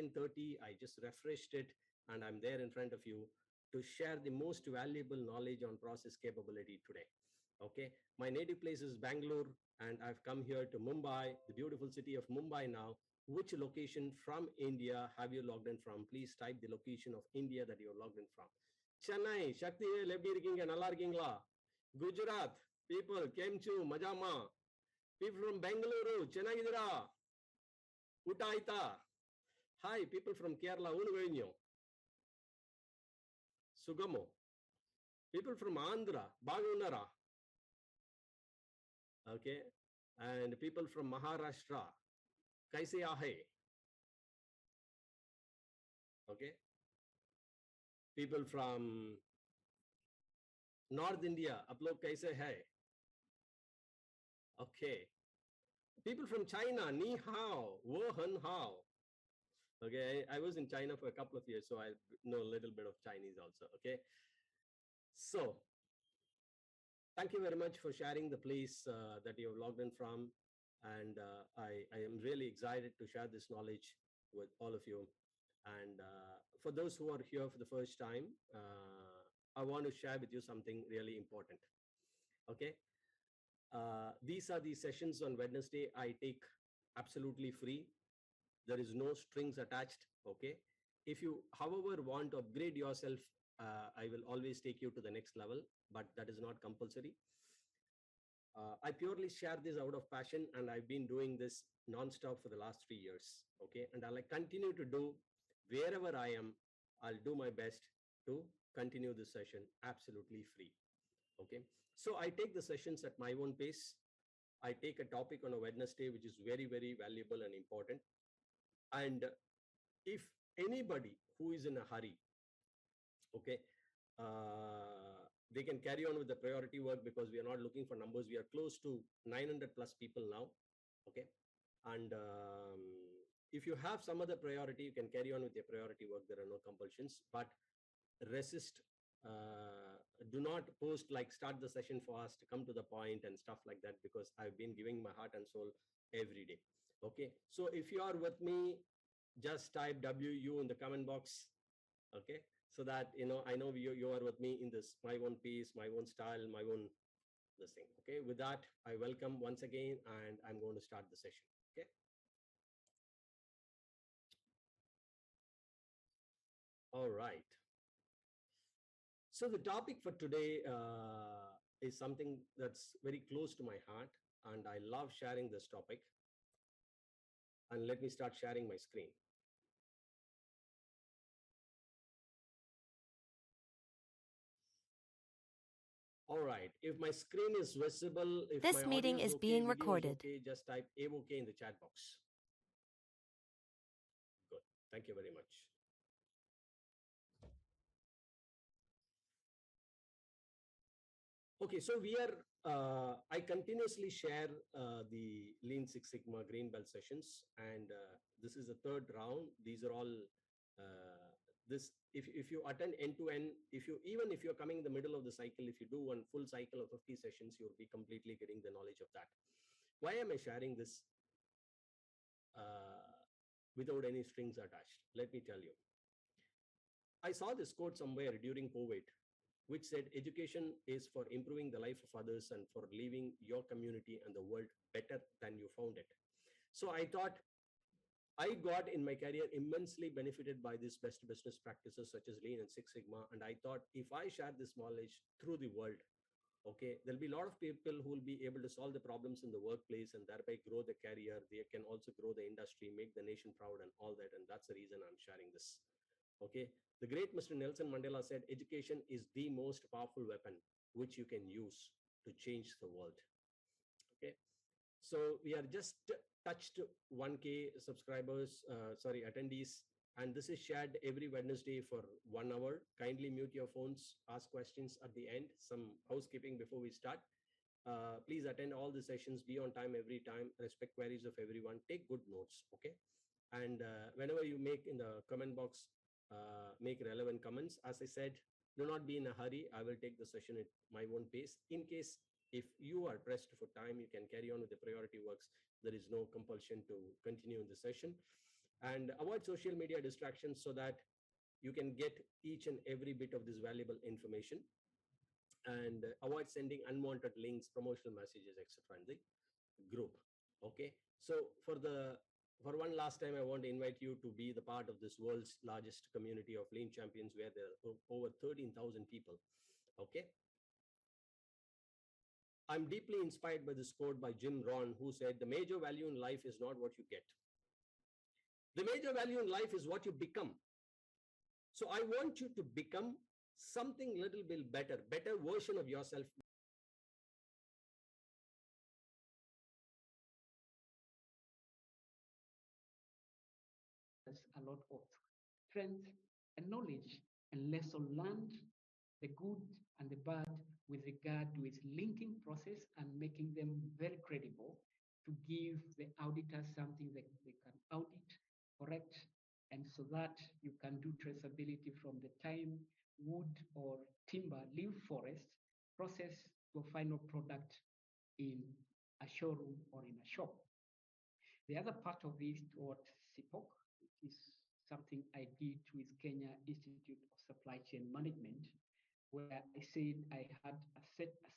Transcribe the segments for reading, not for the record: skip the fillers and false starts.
11:30. I just refreshed it and I'm there in front of you to share the most valuable knowledge on process capability today. Okay, my native place is Bangalore and I've come here to Mumbai, the beautiful city of Mumbai now. Which location from India have you logged in from? Please type the location of India that you're logged in from. Chennai, Shaktivel, எப்படி இருக்கீங்க? நல்லா இருக்கீங்களா? Gujarat, people, Kemchu, Majama. People from Bengaluru, Chennagidira, Utaita. Hi, people from Kerala, Unuvenyo, Sugamo. People from Andhra, Bagunara. Okay, and people from Maharashtra, Kaise Ahe. Okay, people from North India, Aplok Kaise Hai. Okay, people from China, Ni Hao, Wo Hen Hao. Okay, I was in China for a couple of years, so I know a little bit of Chinese also. Okay, so thank you very much for sharing the place that you have logged in from. And I am really excited to share this knowledge with all of you. And for those who are here for the first time, I want to share with you something really important. Okay. These are the sessions on Wednesday I take absolutely free. There is no strings attached. Okay. If you, however, want to upgrade yourself, I will always take you to the next level, but that is not compulsory. I purely share this out of passion, and I've been doing this non-stop for the last 3 years. Okay, and I'll continue to do wherever I am. I'll do my best to continue this session absolutely free. Okay, so I take the sessions at my own pace. I take a topic on a Wednesday which is very, very valuable and important. And if anybody who is in a hurry, okay, they can carry on with the priority work because we are not looking for numbers. We are close to 900 plus people now. Okay. And if you have some other priority, you can carry on with your priority work. There are no compulsions, but resist. Do not post like start the session fast, come to the point and stuff like that, because I've been giving my heart and soul every day. Okay. So if you are with me, just type WU in the comment box. Okay, so that I know you are with me in this, my own piece, my own style, my own this thing. Okay, with that, I welcome once again, and I'm going to start the session. Okay. All right. So the topic for today is something that's very close to my heart, and I love sharing this topic. And let me start sharing my screen. All right. If my screen is visible, if this my meeting audio is okay, being video recorded. okay, just type A-OK in the chat box. Good. Thank you very much. Okay, so we are, I continuously share the Lean Six Sigma Green Belt sessions, and this is the third round. These are all, if you attend end to end, even if you're coming in the middle of the cycle, if you do one full cycle of 50 sessions, you'll be completely getting the knowledge of that. Why am I sharing this without any strings attached? Let me tell you. I saw this quote somewhere during COVID, which said education is for improving the life of others and for leaving your community and the world better than you found it. So I thought I got in my career immensely benefited by these best business practices such as Lean and Six Sigma. And I thought if I share this knowledge through the world, okay, there'll be a lot of people who will be able to solve the problems in the workplace and thereby grow the career. They can also grow the industry, make the nation proud and all that. And that's the reason I'm sharing this. Okay, the great Mr. Nelson Mandela said, education is the most powerful weapon which you can use to change the world. Okay, so we are just touched 1K subscribers, attendees, and this is shared every Wednesday for 1 hour. Kindly mute your phones, ask questions at the end. Some housekeeping before we start. Please attend all the sessions, be on time every time, respect queries of everyone, take good notes, okay? And whenever you make in the comment box, make relevant comments. As I said, do not be in a hurry. I will take the session at my own pace. In case if you are pressed for time, you can carry on with the priority works. There is no compulsion to continue in the session. and avoid social media distractions so that you can get each and every bit of this valuable information, and avoid sending unwanted links, promotional messages, etc. in the group. Okay, so for one last time, I want to invite you to be the part of this world's largest community of lean champions, where there are over 13,000 people. Okay, I'm deeply inspired by this quote by Jim Rohn, who said, "The major value in life is not what you get. The major value in life is what you become." So I want you to become something little bit better version of yourself. There's a lot of strength and knowledge and lesson learned, the good and the bad with regard to its linking process and making them very credible to give the auditors something that they can audit, correct, and so that you can do traceability from the time wood or timber leave forest process to a final product in a showroom or in a shop. The other part of this, what SIPOC, is something I did with Kenya Institute of Supply Chain Management, where I said I had a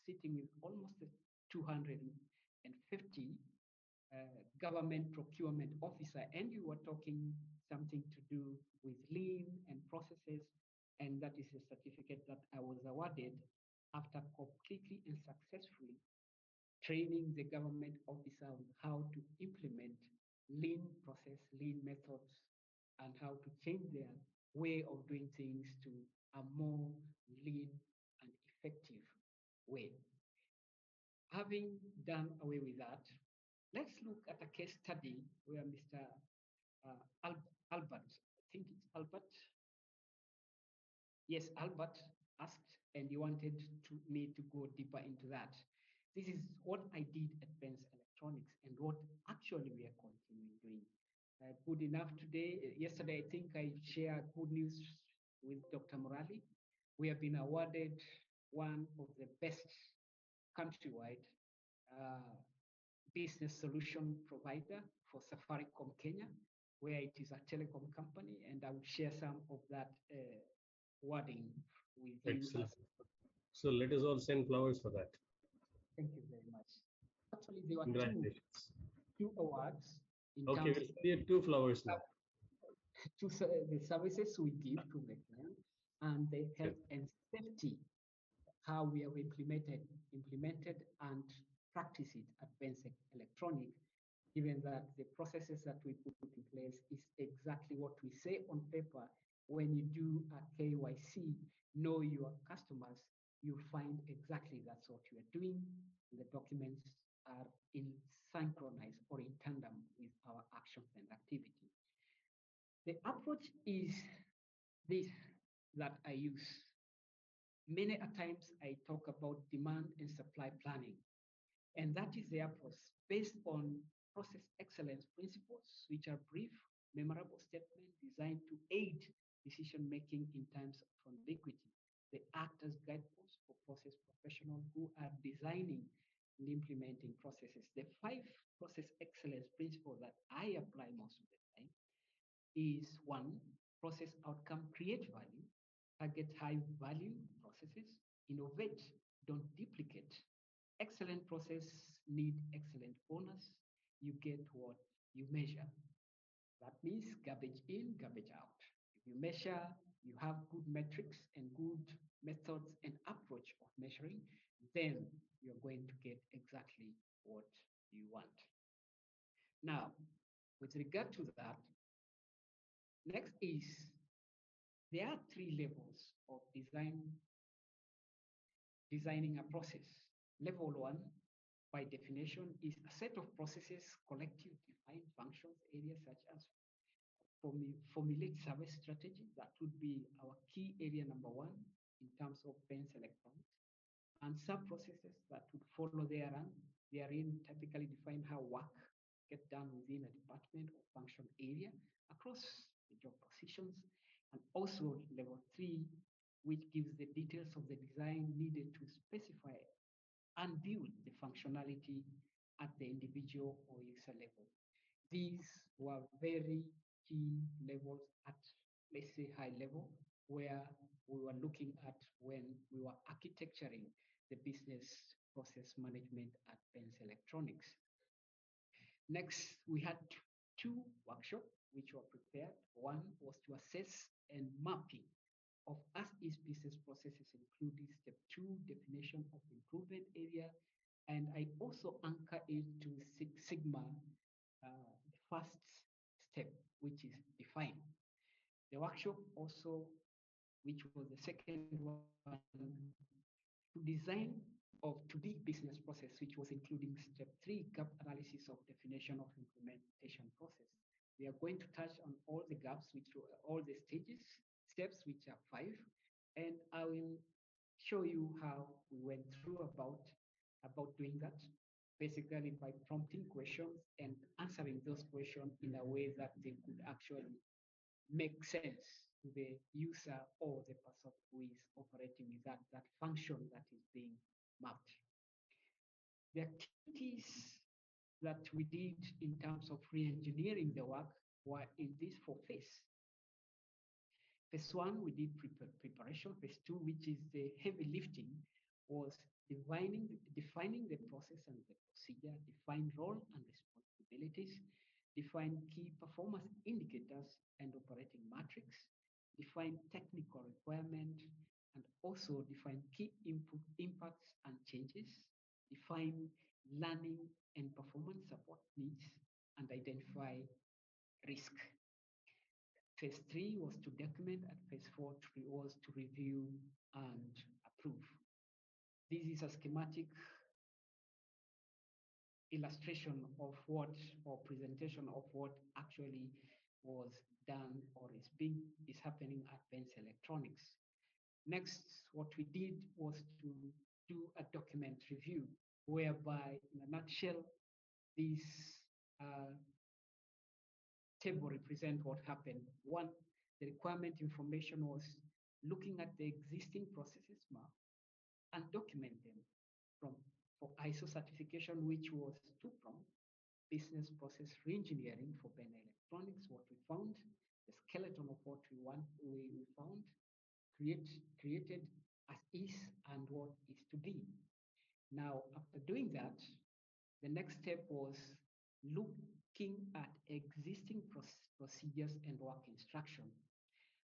sitting with almost 250 government procurement officer, and you were talking something to do with lean and processes, and that is a certificate that I was awarded after completely and successfully training the government officer on how to implement lean process, lean methods, and how to change their way of doing things to a more lean and effective way. Having done away with that, let's look at a case study where Mr. Albert, I think it's Albert, yes, Albert asked, and he wanted me to go deeper into that. This is what I did at Benz Electronics and what actually we are continuing doing. Good enough today. Yesterday, I think I shared good news with Dr. Morali. We have been awarded one of the best countrywide business solution provider for Safaricom Kenya, where it is a telecom company, and I will share some of that wording with you. Excellent. So let us all send flowers for that. Thank you very much. Actually, there were two awards. Okay, we'll send you 2 flowers now. To the services we give to the client and the health and safety, how we have implemented and practice it at Benz Electronics, given that the processes that we put in place is exactly what we say on paper. When you do a KYC, know your customers, you find exactly that's what you are doing. The documents are in synchronized or in tandem with our actions and activity. The approach is this that I use. Many a times I talk about demand and supply planning, and that is the approach based on process excellence principles, which are brief, memorable statements designed to aid decision-making in times of ambiguity. They act as guideposts for process professionals who are designing and implementing processes. The 5 process excellence principles that I apply most of the time is 1, process outcome, create value, target high value processes, innovate, don't duplicate. Excellent process need excellent owners. You get what you measure. That means garbage in, garbage out. If you measure, you have good metrics and good methods and approach of measuring, then you're going to get exactly what you want. Now, with regard to that, next is there are 3 levels of designing a process. Level 1, by definition, is a set of processes, collective defined functions, areas such as formulate service strategy. That would be our key area number 1 in terms of Benz Electronics. And sub-processes that would follow therein typically define how work get done within a department or function area across the job positions. And also level 3, which gives the details of the design needed to specify and build the functionality at the individual or user level. These were very key levels at, let's say, high level, where we were looking at when we were architecturing the business process management at Benz Electronics. Next, we had two workshops which were prepared. One was to assess and mapping of as-is business processes, including step 2, definition of improvement area. And I also anchor it to Six Sigma, the first step, which is define. The workshop also, which was the second one, to design of to-be business process, which was including step 3, gap analysis of definition of implementation process. We are going to touch on all the gaps, which were all the steps, which are 5, and I will show you how we went through about doing that, basically by prompting questions and answering those questions in a way that they could actually make sense to the user or the person who is operating with that function that is being mapped. The activities that we did in terms of re-engineering the work were in this 4 phases. Phase 1, we did preparation. Phase 2, which is the heavy lifting, was defining the process and the procedure, define role and responsibilities, define key performance indicators and operating matrix, define technical requirement, and also define key input impacts and changes, define learning and performance support needs, and identify risk. Phase 3 was to document, and phase 4 was to review and approve. This is a schematic illustration of what, or presentation of what actually was done or is happening at Benz Electronics. Next, what we did was to do a document review, whereby, in a nutshell, this table represent what happened. One, the requirement information was looking at the existing processes map and document them for ISO certification, which was 2-pronged: business process reengineering for Ben Electronics, what we found, the skeleton of what we found, created as is and what is to be. Now, after doing that, the next step was looking at existing procedures and work instruction.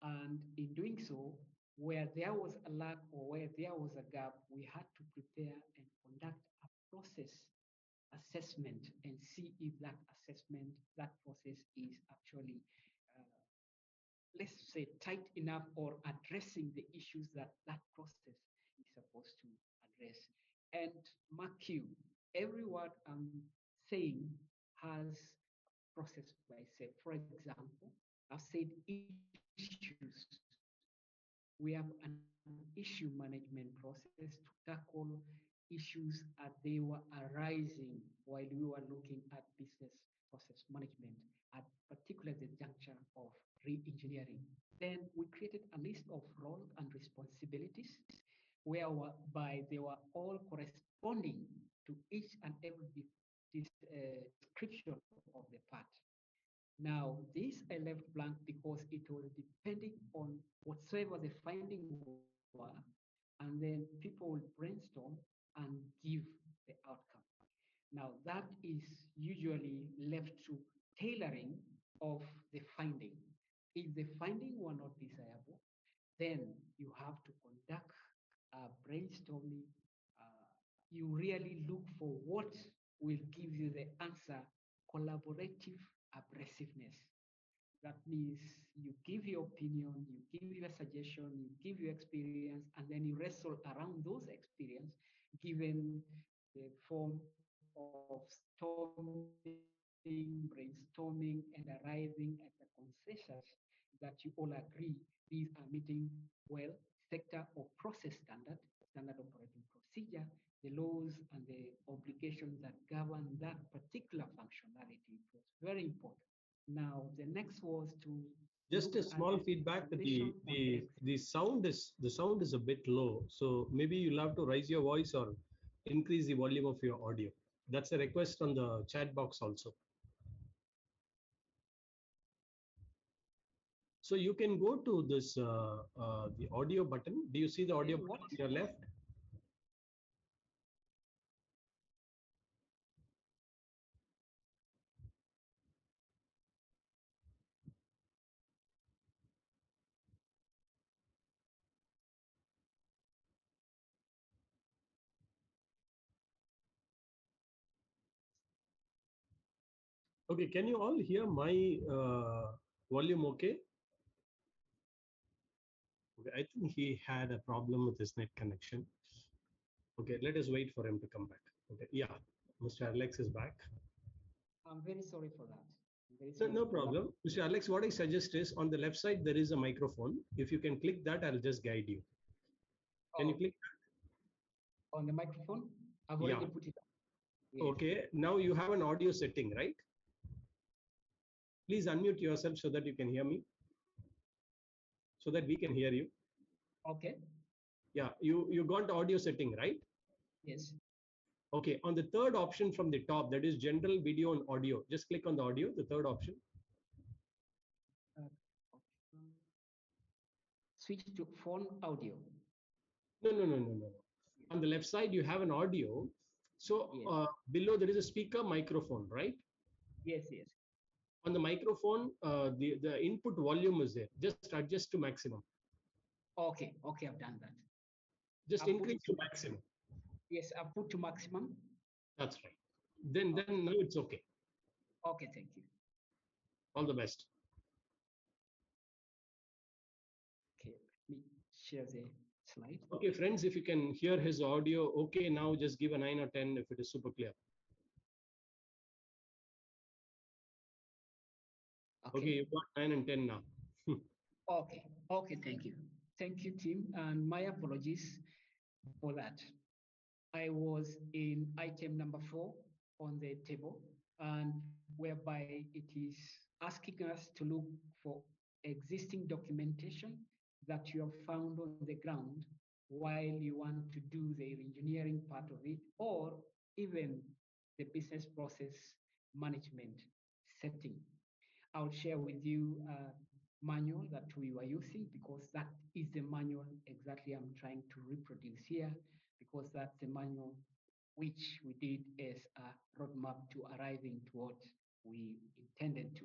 And in doing so, where there was a lack or where there was a gap, we had to prepare and conduct a process assessment and see if that process is actually, let's say, tight enough or addressing the issues that process is supposed to address. And mark you, every word I'm saying has process by itself. For example, I've said issues. We have an issue management process to tackle issues as they were arising while we were looking at business process management, at particularly the juncture of re-engineering. Then we created a list of roles and responsibilities, whereby they were all corresponding to each and every description of the part. Now, this I left blank because it was depending on whatsoever the finding were, and then people will brainstorm and give the outcome. Now, that is usually left to tailoring of the finding. If the finding were not desirable, then you have to conduct brainstorming. You really look for what will give you the answer: collaborative abrasiveness. That means you give your opinion, you give your suggestion, you give your experience, and then you wrestle around those experience, given the form of brainstorming, and arriving at the consensus that you all agree these are meeting well sector or process standard operating procedure, the laws and the obligations that govern that particular functionality. It was very important. Now, the next was to Just a small feedback that the sound is a bit low. So maybe you'll have to raise your voice or increase the volume of your audio. That's a request on the chat box also. So you can go to this the audio button. Do you see the audio button on your left? Okay, can you all hear my volume okay? Okay, I think he had a problem with his net connection. Okay, let us wait for him to come back. Okay, yeah, Mr. Alex is back. I'm very sorry for that. No problem. Mr. Alex, what I suggest is on the left side, there is a microphone. If you can click that, I'll just guide you. Can you click on the microphone? I've already put it on. Yes. Okay, now you have an audio setting, right? Please unmute yourself so that you can hear me, so that we can hear you. Okay. Yeah, you got the audio setting, right? Yes. Okay, on the third option from the top, that is general video and audio. Just click on the audio, the third option. Switch to phone audio. No. On the left side, you have an audio. So yes. Below there is a speaker microphone, right? Yes. On the microphone, the input volume is there. Just adjust to maximum. Okay, I've done that. Just increase to maximum. Yes, I've put to maximum. That's right. Then now it's okay. Okay, thank you. All the best. Okay, let me share the slide. Okay, friends, if you can hear his audio, okay, now just give a 9 or 10 if it is super clear. Okay, you've got 9 and 10 now. Okay, thank you. Thank you, team, and my apologies for that. I was in item number 4 on the table, and whereby it is asking us to look for existing documentation that you have found on the ground while you want to do the engineering part of it, or even the business process management setting. I'll share with you a manual that we were using, because that is the manual exactly I'm trying to reproduce here, because that's the manual which we did as a roadmap to arriving to what we intended to.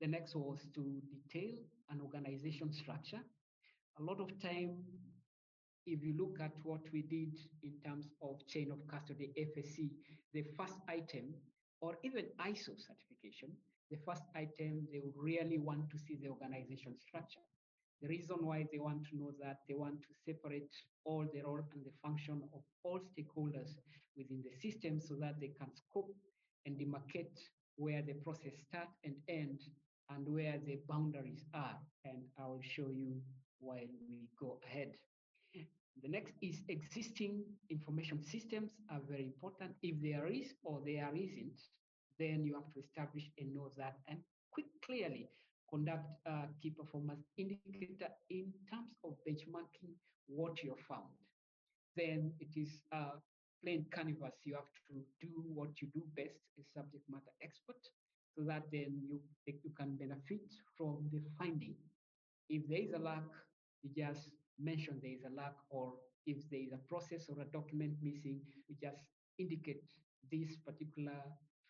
The next was to detail an organization structure. A lot of time, if you look at what we did in terms of chain of custody, FSC, the first item, or even ISO certification, the first item, they would really want to see the organization structure. The reason why they want to know that, they want to separate all the role and the function of all stakeholders within the system, so that they can scope and demarcate where the process start and end, and where the boundaries are. And I will show you while we go ahead. The next is existing information systems are very important. If there is or there isn't, then you have to establish and know that, and clearly conduct a key performance indicator in terms of benchmarking what you found. Then it is a plain canvas. You have to do what you do best as subject matter expert, so that then you can benefit from the finding. If there is a lack, you just mention there is a lack, or if there is a process or a document missing, you just indicate this particular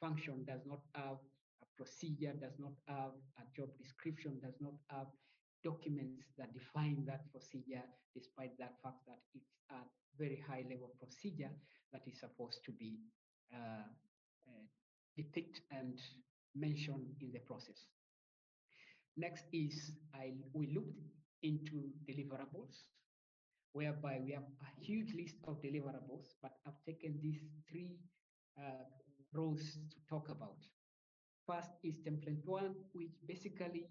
function does not have a procedure, does not have a job description, does not have documents that define that procedure, despite that fact that it's a very high level procedure that is supposed to be depicted and mentioned in the process. Next is we looked into deliverables, whereby we have a huge list of deliverables, but I've taken these 3 rows to talk about. First is template 1, which basically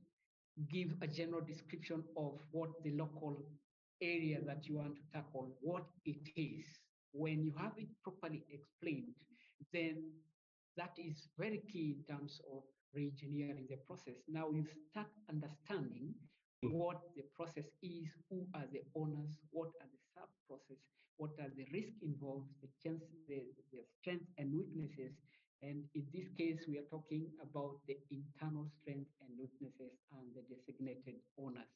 give a general description of what the local area that you want to tackle, what it is. When you have it properly explained, then that is very key in terms of re-engineering the process. Now you start understanding what the process is, who are the owners, what are the sub-process, what are the risks involved, the strengths and weaknesses. And in this case, we are talking about the internal strengths and weaknesses and the designated implemented owners.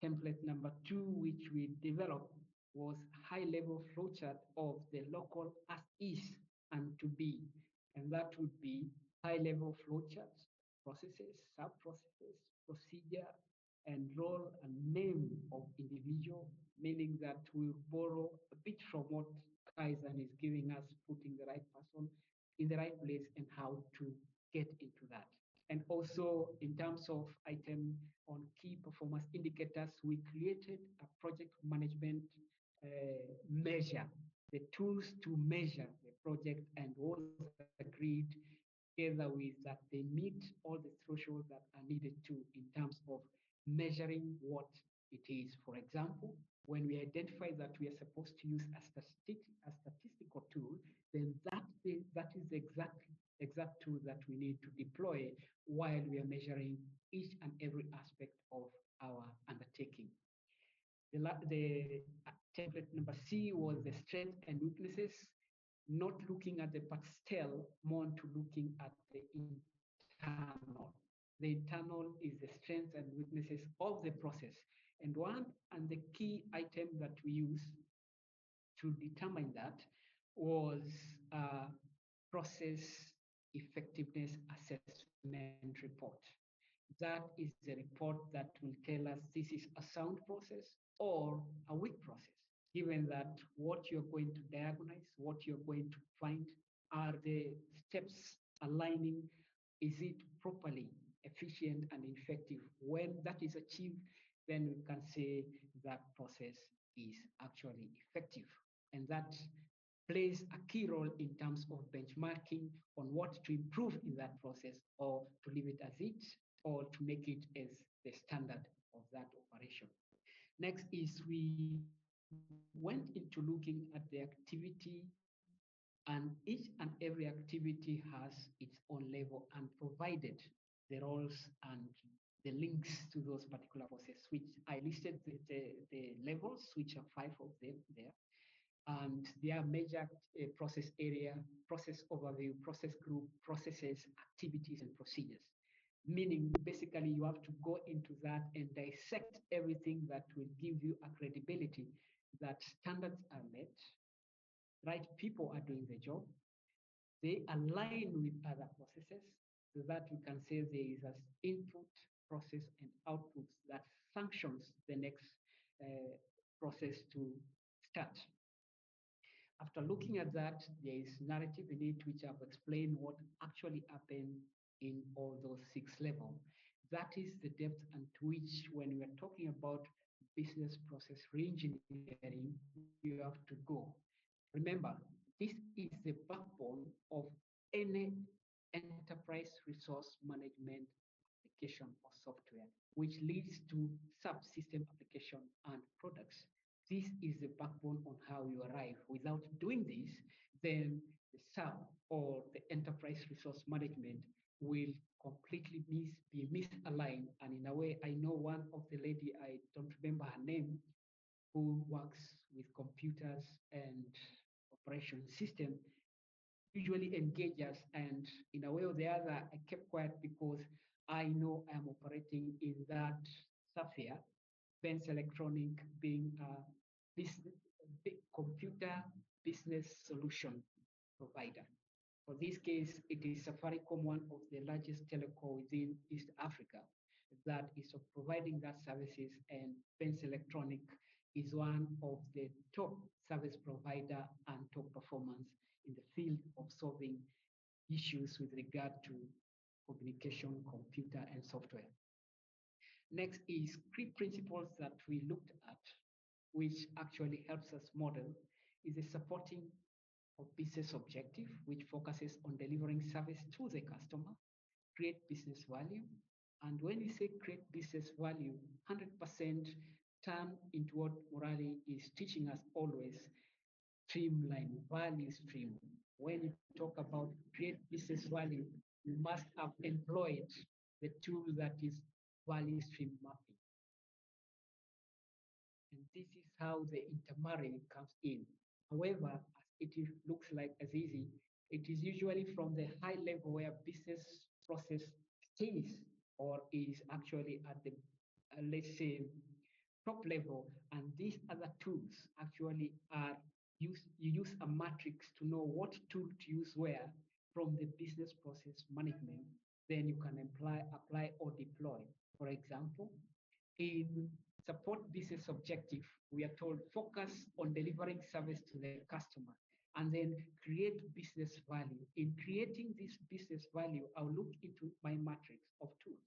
Template number 2, which we developed, was high-level flowchart of the local as is and to be. And that would be high-level flowcharts, processes, sub-processes, procedure, and role and name of individual, meaning that we borrow a bit from what Kaizen is giving us, putting the right person in the right place and how to get into that. And also in terms of item on key performance indicators, we created a project management measure, the tools to measure the project, and was agreed together with that they meet all the thresholds that are needed to in terms of measuring what it is. For example, when we identify that we are supposed to use a statistical tool, then that is the exact tool that we need to deploy while we are measuring each and every aspect of our undertaking. The template number C was the strengths and weaknesses, not looking at the pastel, more to looking at the internal. The internal is the strengths and weaknesses of the process. And the key item that we use to determine that was process effectiveness assessment report. That is the report that will tell us this is a sound process or a weak process, given that what you're going to diagnose, what you're going to find, are the steps aligning, is it properly efficient and effective? When that is achieved, then we can say that process is actually effective. And that plays a key role in terms of benchmarking on what to improve in that process, or to leave it as it, or to make it as the standard of that operation. Next is we went into looking at the activity, and each and every activity has its own level and provided the roles and the links to those particular processes, which I listed the levels, which are 5 of them there. And their major process area, process overview, process group, processes, activities, and procedures. Meaning, basically, you have to go into that and dissect everything that will give you a credibility that standards are met, right people are doing the job, they align with other processes, so that we can say there is an input, process, and output that sanctions the next process to start. After looking at that, there is narrative in it, which I've explained what actually happened in all those 6 levels. That is the depth and to which, when we are talking about business process reengineering, you have to go. Remember, this is the backbone of any enterprise resource management application or software, which leads to subsystem application and products. This is the backbone on how you arrive. Without doing this, then the sub or the enterprise resource management will completely be misaligned. And in a way, I know one of the lady, I don't remember her name, who works with computers and operation system, usually engages, and in a way or the other, I kept quiet because I know I'm operating in that sphere, Benz Electronic being a big computer business solution provider. For this case, it is Safaricom, one of the largest telco within East Africa, that is providing that services, and Benz Electronic is one of the top service provider and top performance in the field of solving issues with regard to communication, computer, and software. Next is key principles that we looked at, which actually helps us model, is the supporting of business objective, which focuses on delivering service to the customer, create business value. And when we say create business value, 100% turn into what Murali is teaching us always, streamline, value stream. When you talk about create business value, you must have employed the tool that is value stream mapping. And this is how the intermarrying comes in. However, as it looks like as easy, it is usually from the high level where business process stays or is actually at the let's say, top level, and these other tools actually are used. You use a matrix to know what tool to use where from the business process management. Then you can apply or deploy. For example, in support business objective, we are told focus on delivering service to the customer and then create business value. In creating this business value, I'll look into my matrix of tools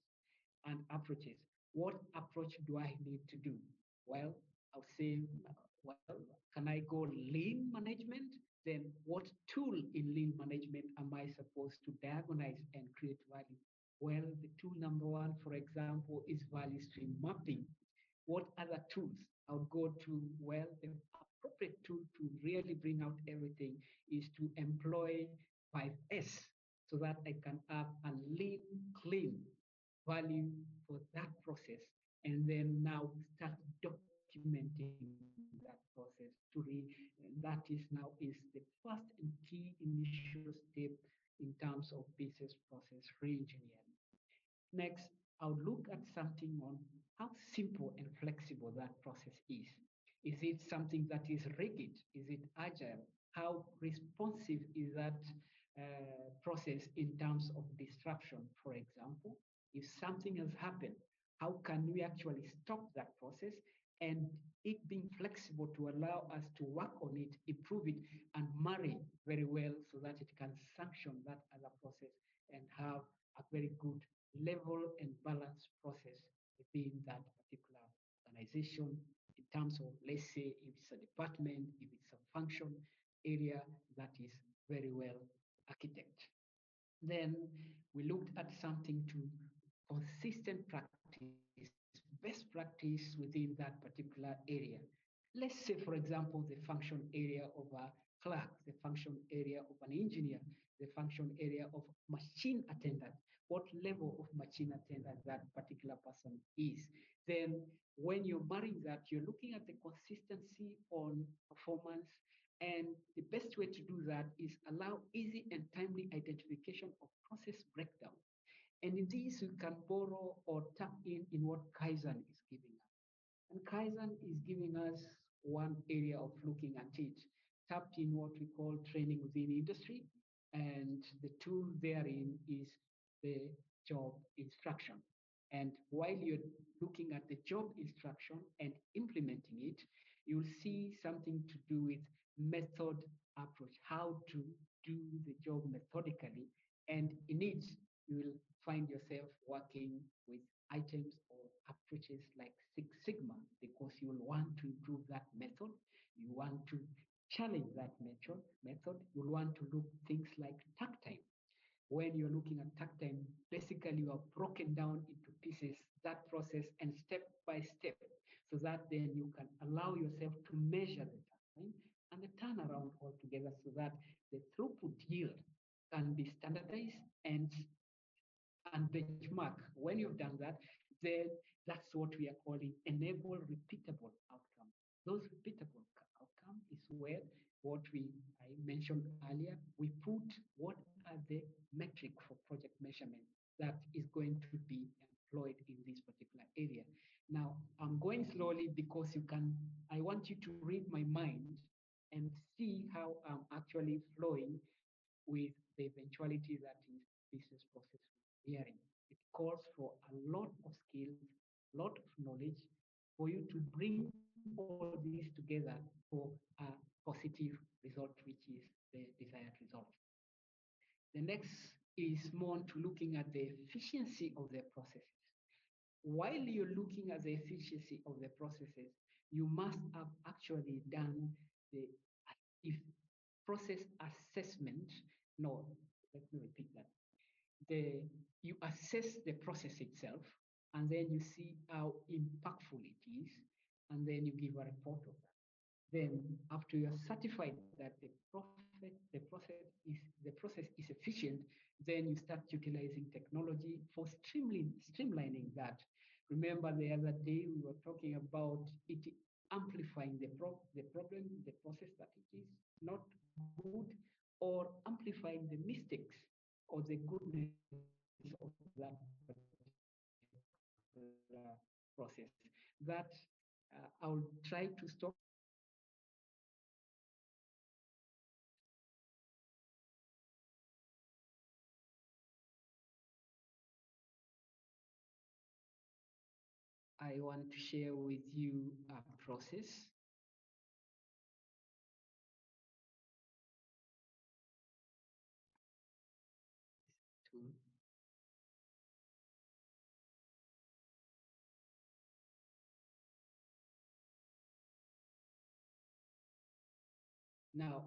and approaches. What approach do I need to do? Well, I'll say, well, can I go lean management? Then what tool in lean management am I supposed to diagnose and create value? Well, the tool number one, for example, is value stream mapping. What other tools? I'll go to, well, the appropriate tool to really bring out everything is to employ 5S so that I can have a lean, clean value for that process, and then now start documenting that process that is now is the first and key initial step in terms of business process re-engineering. Next, I'll look at something on how simple and flexible that process is. Is it something that is rigid? Is it agile? How responsive is that process in terms of disruption? For example, if something has happened, how can we actually stop that process and it being flexible to allow us to work on it, improve it, and marry very well so that it can sanction that other process and have a very good level and balanced process within that particular organization in terms of, let's say, if it's a department, if it's a function area that is very well architected. Then we looked at something to consistent practice, best practice within that particular area. Let's say, for example, the function area of a clerk, the function area of an engineer, the function area of machine attendant, what level of machine attendant that particular person is. Then when you're marrying that, you're looking at the consistency on performance, and the best way to do that is allow easy and timely identification of process breakdown. And in this, you can borrow or tap in what Kaizen is giving us. And Kaizen is giving us one area of looking at it, tapped in what we call training within industry. And the tool therein is the job instruction. And while you're looking at the job instruction and implementing it, you'll see something to do with method approach, how to do the job methodically. And in it, you will find yourself working with items or approaches like Six Sigma because you will want to improve that method. You want to challenge that method. You'll want to look things like takt time. When you're looking at takt time, basically you have broken down into pieces that process and step by step so that then you can allow yourself to measure the time and the turnaround altogether so that the throughput yield can be standardized and benchmark. When you've done that, then that's what we are calling enable repeatable outcome. Those repeatable outcome is where what I mentioned earlier, we put what are the metric for project measurement that is going to be employed in this particular area. Now, I'm going slowly because I want you to read my mind and see how I'm actually flowing with the eventuality that is business process engineering. It calls for a lot of skills, a lot of knowledge for you to bring all these together for a positive result, which is the desired result. The next is more to looking at the efficiency of the processes. While you're looking at the efficiency of the processes, you must have actually done the if process assessment. No, let me repeat that. You assess the process itself, and then you see how impactful it is, and then you give a report of that. Then, after you're certified that the process is efficient, then you start utilizing technology for streamlining that. Remember the other day we were talking about it amplifying the problem, the process that it is not good, or amplifying the mistakes or the goodness of that process. That I'll try to stop. I want to share with you a process. Now,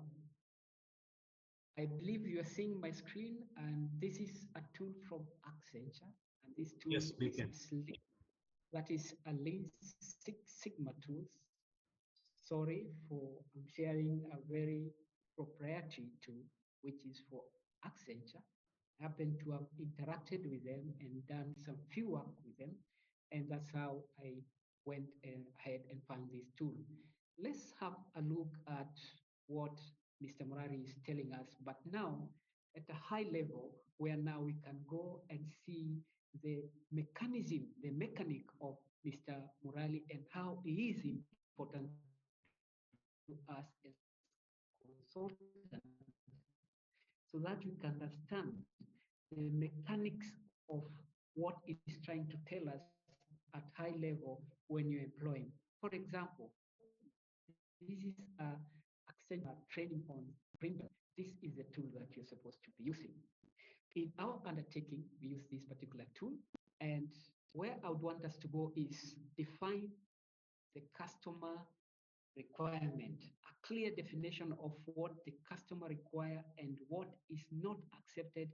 I believe you are seeing my screen, and this is a tool from Accenture, and this tool Yes, we is can. that is a Lean Six Sigma tool. Sorry for I'm sharing a very proprietary tool, which is for Accenture. I happen to have interacted with them and done some few work with them, and that's how I went ahead and found this tool. Let's have a look at what Mr. Murari is telling us, but now at a high level, where now we can go and see the mechanism, the mechanic of Mr. Murali and how he is important to us as consultants, so that we can understand the mechanics of what it is trying to tell us at high level when you employ him. For example, this is a Accenture training on printer. This is the tool that you're supposed to be using. In our undertaking, we use this particular tool, and where I would want us to go is define the customer requirement, a clear definition of what the customer require and what is not accepted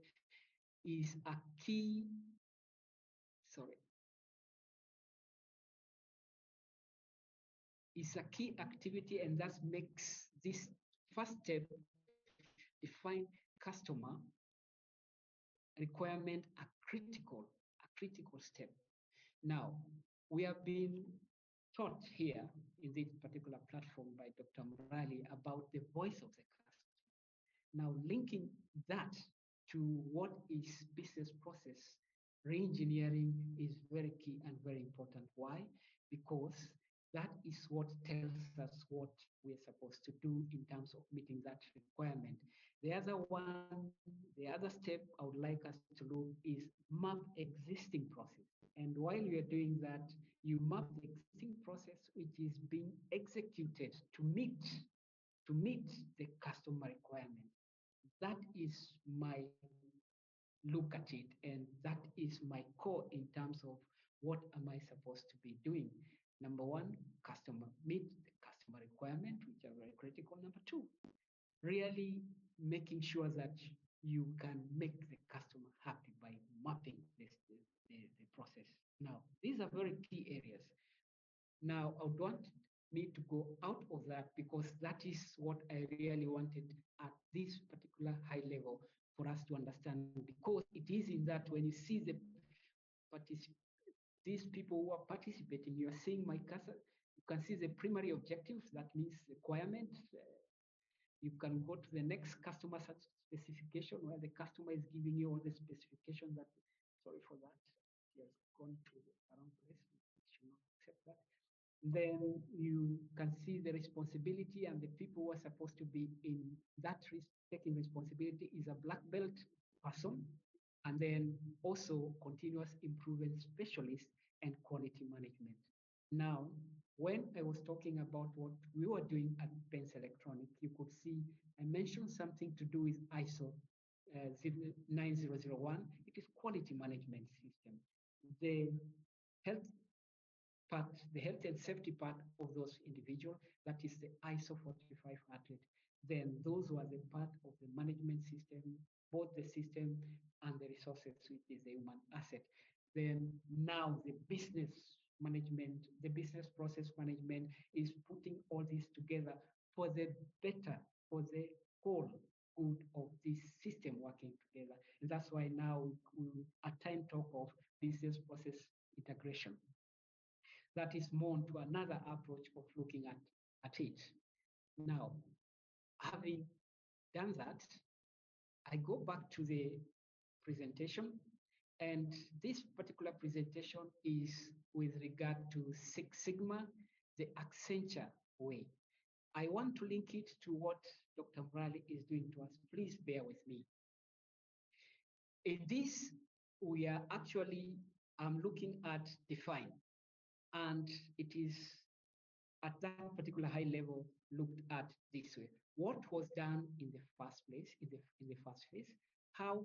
is a key, is a key activity, and that makes this first step, define customer requirement, a critical step. Now, we have been taught here in this particular platform by Dr. Murali about the voice of the customer. Now, linking that to what is business process reengineering is very key and very important. Why? Because that is what tells us what we're supposed to do in terms of meeting that requirement. The other one, the other step I would like us to look is map existing process. And while you're doing that, you map the existing process which is being executed to meet the customer requirement. That is my look at it, and that is my core in terms of what am I supposed to be doing. Number one, meet the customer requirement, which are very critical. Number two, really making sure that you can make the customer happy by mapping the process. Now, these are very key areas. Now, I would want me to go out of that because that is what I really wanted at this particular high level for us to understand, because it is in that when you see these people who are participating, you are seeing my cursor, you can see the primary objectives, that means requirement. You can go to the next customer specification where the customer is giving you all the specification that, sorry for that, he has gone to the wrong place, we should not accept that. Then you can see the responsibility, and the people who are supposed to be in that taking responsibility is a black belt person, and then also continuous improvement specialist and quality management. Now, when I was talking about what we were doing at Pence Electronic, you could see I mentioned something to do with ISO 9001. It is quality management system. The health part, the health and safety part of those individuals, that is the ISO 4500. Then those were the part of the management system, both the system and the resources, which is the human asset. Then now the business management, the business process management is putting all this together for the better, for the whole good of this system working together. And that's why now we at time talk of business process integration. That is more to another approach of looking at it. Now, having done that, I go back to the presentation And this particular presentation is with regard to Six Sigma, the Accenture way. I want to link it to what Dr. Murali is doing to us. Please bear with me. In this, we are actually looking at define, and it is at that particular high level looked at this way. What was done in the first place, in the first phase, how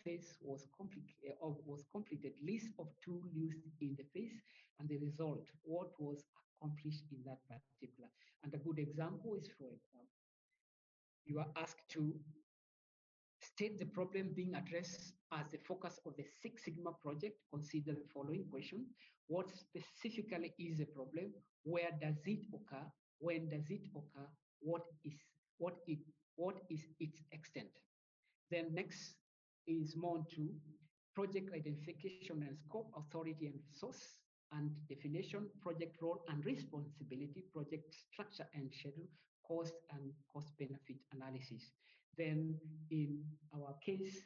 phase was completed, list of tools used in the phase, and the result, what was accomplished in that particular. And a good example is, for example, you are asked to state the problem being addressed as the focus of the Six Sigma project. Consider the following question. What specifically is the problem? Where does it occur? When does it occur? What is its extent? Then next is more to project identification and scope, authority and resource, and definition, project role and responsibility, project structure and schedule, cost and cost benefit analysis. Then in our case,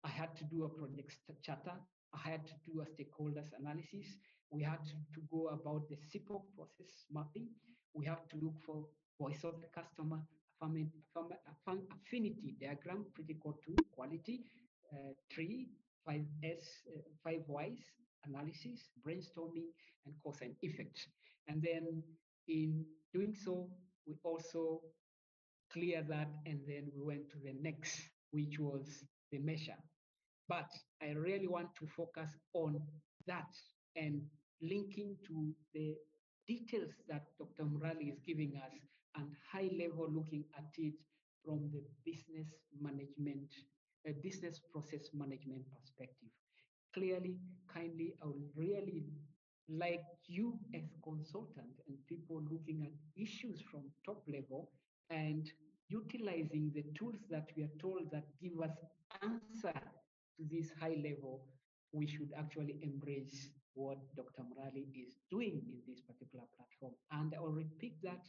I had to do a project charter. I had to do a stakeholders analysis. We had to go about the CPOC process mapping. We have to look for voice of the customer, affinity diagram, critical to quality, tree, 5S, 5Ys analysis, brainstorming, and cause and effect. And then in doing so, we also clear that, and then we went to the next, which was the measure. But I really want to focus on that and linking to the details that Dr. Murali is giving us and high level looking at it from the business management, business process management perspective. Clearly, kindly, I would really like you as consultant and people looking at issues from top level and utilizing the tools that we are told that give us answer to this high level, we should actually embrace what Dr. Murali is doing in this particular platform. And I'll repeat that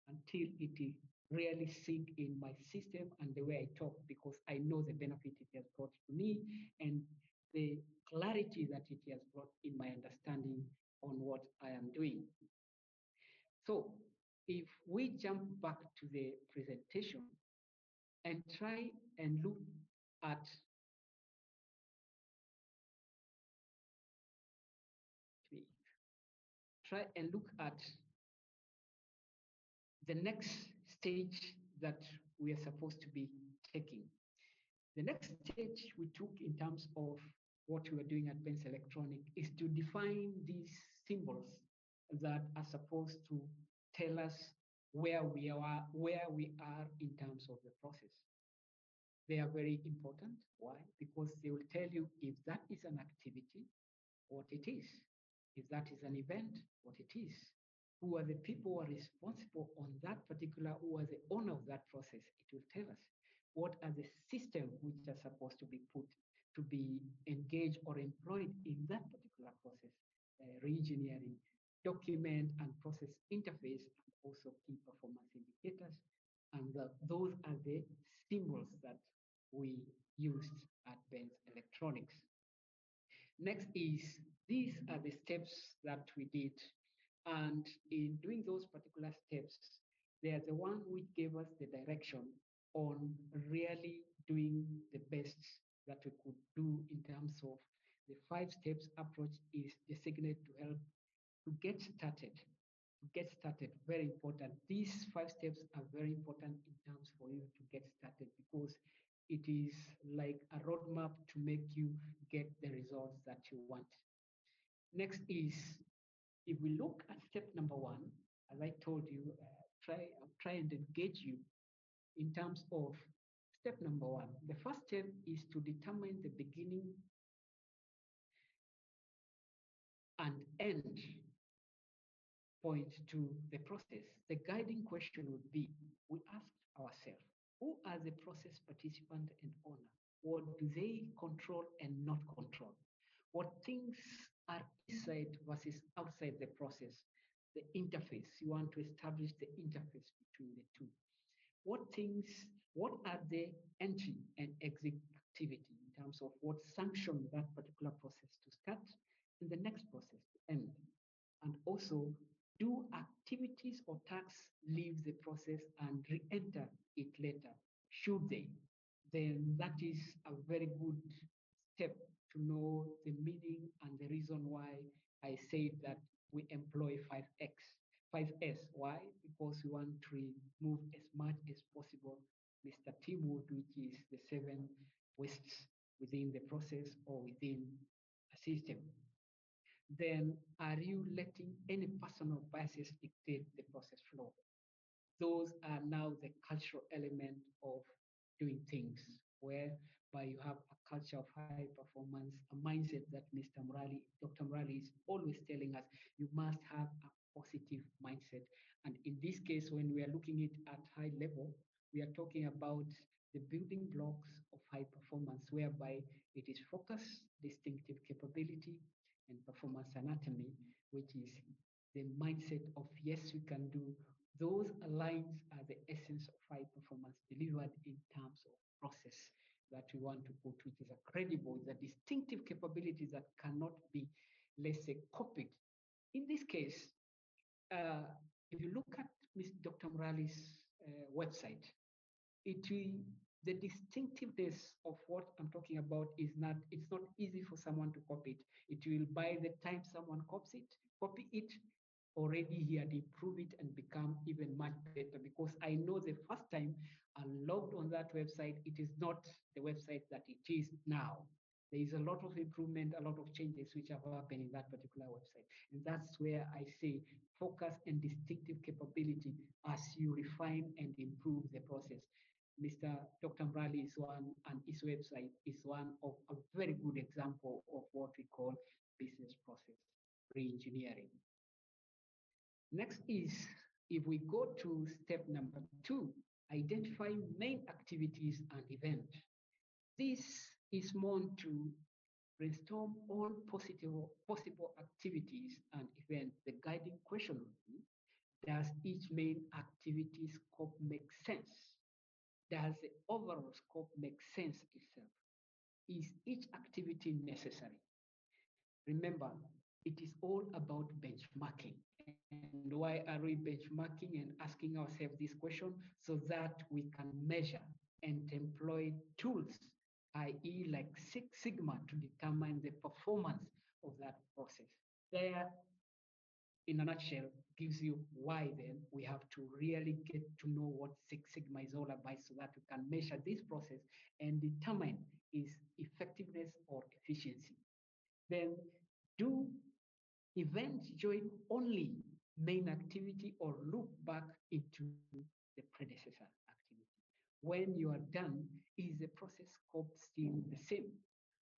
until it really sink in my system and the way I talk, because I know the benefit it has brought to me and the clarity that it has brought in my understanding on what I am doing. So if we jump back to the presentation and try and look at the next stage that we are supposed to be taking. The next stage we took in terms of what we are doing at Benz Electronic is to define these symbols that are supposed to tell us where we are in terms of the process. They are very important. Why? Because they will tell you if that is an activity, what it is. If that is an event, what it is. Who are the people who are responsible on that particular, who are the owner of that process? It will tell us. What are the systems which are supposed to be put to be engaged or employed in that particular process? Re-engineering, document and process interface, and also key performance indicators. And those are the symbols that we used at Benz Electronics. Next is, these are the steps that we did. And in doing those particular steps, they are the one which gave us the direction on really doing the best that we could do in terms of the 5 steps approach is designed to help to get started. To get started, very important. These 5 steps are very important in terms for you to get started, because it is like a roadmap to make you get the results that you want. Next is, if we look at step number 1, as I told you, try and engage you in terms of step number 1. The first step is to determine the beginning and end point to the process. The guiding question would be, we asked ourselves, who are the process participant and owner? What do they control and not control? What things are inside versus outside the process? The interface, you want to establish the interface between the two. What are the entry and exit activity in terms of what sanctioned that particular process to start and the next process to end. And also, do activities or tasks leave the process and re-enter it later? Should they? Then that is a very good step to know the meaning and the reason why I say that we employ 5X, 5S. Why? Because we want to remove as much as possible Mr. T-Wood, which is the 7 wastes within the process or within a system. Then are you letting any personal biases dictate the process flow? Those are now the cultural element of doing things, whereby you have a culture of high performance, a mindset that Dr. Murali is always telling us you must have a positive mindset. And in this case, when we are looking at high level, we are talking about the building blocks of high performance, whereby it is focus, distinctive capability, and performance anatomy, which is the mindset of yes, we can do. Those lines are the essence of high performance delivered in terms of process that we want to put, which is a credible, the distinctive capabilities that cannot be, let's say, copied. In this case, if you look at Dr. Murali's website, the distinctiveness of what I'm talking about it's not easy for someone to copy it. It will, by the time someone copy it, already he had improved it and become even much better, because I know the first time I logged on that website, it is not the website that it is now. There is a lot of improvement, a lot of changes which have happened in that particular website. And that's where I say focus and distinctive capability as you refine and improve the process. Dr. Murali is one, and his website is one of a very good example of what we call business process re-engineering. Next is, if we go to step number 2, identify main activities and events. This is meant to brainstorm all possible activities and events. The guiding question would be, does each main activity scope make sense? Does the overall scope make sense itself? Is each activity necessary? Remember, it is all about benchmarking. And why are we benchmarking and asking ourselves this question? So that we can measure and employ tools, i.e. like Six Sigma, to determine the performance of that process. There, in a nutshell, gives you why then we have to really get to know what Six Sigma is all about, so that we can measure this process and determine its effectiveness or efficiency. Then, do events join only main activity or loop back into the predecessor activity? When you are done, is the process scope still the same?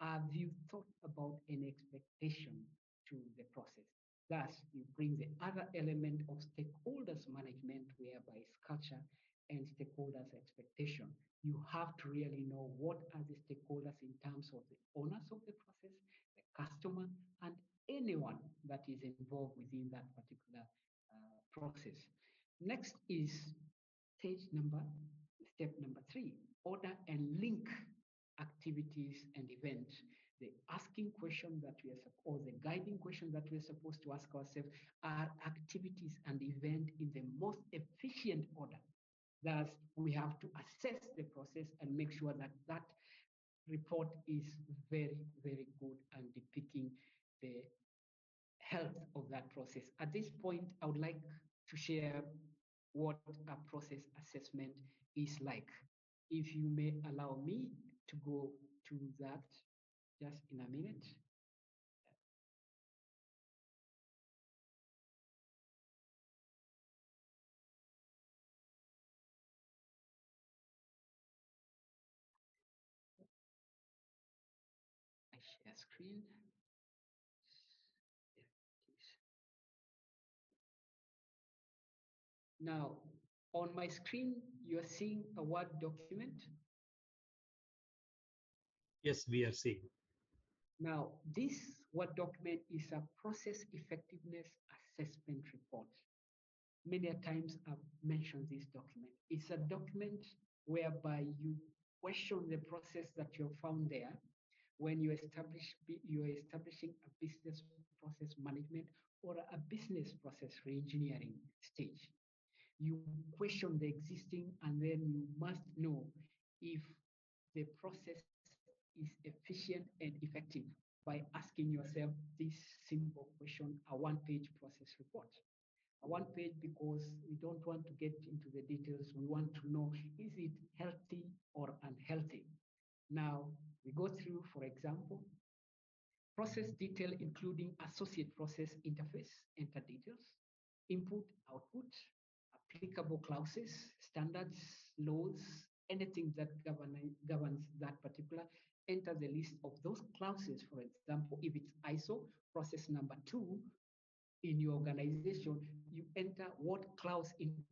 Have you thought about an expectation to the process? Thus, you bring the other element of stakeholders management, whereby it's culture and stakeholders expectation. You have to really know what are the stakeholders in terms of the owners of the process, the customer, and anyone that is involved within that particular process. Next is step number 3, order and link activities and events. The asking question that we are, or the guiding question that we're supposed to ask ourselves, are activities and events in the most efficient order? Thus, we have to assess the process and make sure that that report is very, very good and depicting the health of that process. At this point, I would like to share what a process assessment is like. If you may allow me to go to that just in a minute. I share screen. Now, on my screen, you're seeing a Word document. Yes, we are seeing. Now, this Word document is a process effectiveness assessment report. Many times I've mentioned this document. It's a document whereby you question the process that you found there when you're establishing a business process management or a business process reengineering stage. You question the existing, and then you must know if the process is efficient and effective by asking yourself this simple question, a one-page process report. A one page because we don't want to get into the details. We want to know, is it healthy or unhealthy? Now, we go through, for example, process detail, including associate process interface, enter details, input, output, applicable clauses, standards, laws, anything that governs that particular, enter the list of those clauses. For example, if it's ISO process number 2 in your organization, you enter what clause in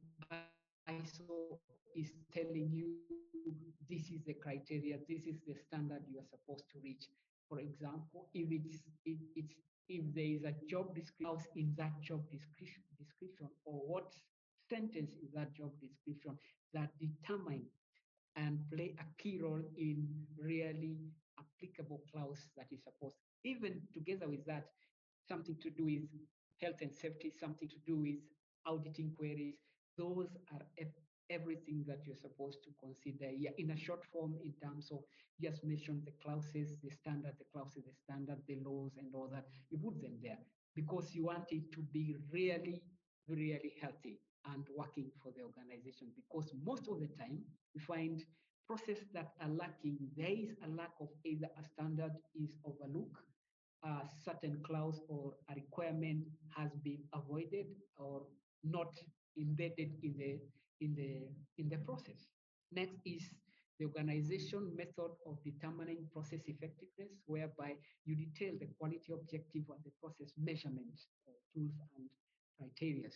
ISO is telling you this is the criteria, this is the standard you are supposed to reach. For example, if there is a job description in that job description, or what sentence in that job description that determine and play a key role in really applicable clause that is supposed, even together with that, something to do with health and safety, something to do with auditing queries. Those are everything that you're supposed to consider. Yeah, in a short form, in terms of just mention the clauses, the standard, the clauses, the standard, the laws, and all that. You put them there because you want it to be really, really healthy and working for the organization. Because most of the time, we find processes that are lacking. There is a lack of either a standard is overlooked, a certain clause or a requirement has been avoided or not embedded in the process. Next is the organization method of determining process effectiveness, whereby you detail the quality objective and the process measurement tools and criteria.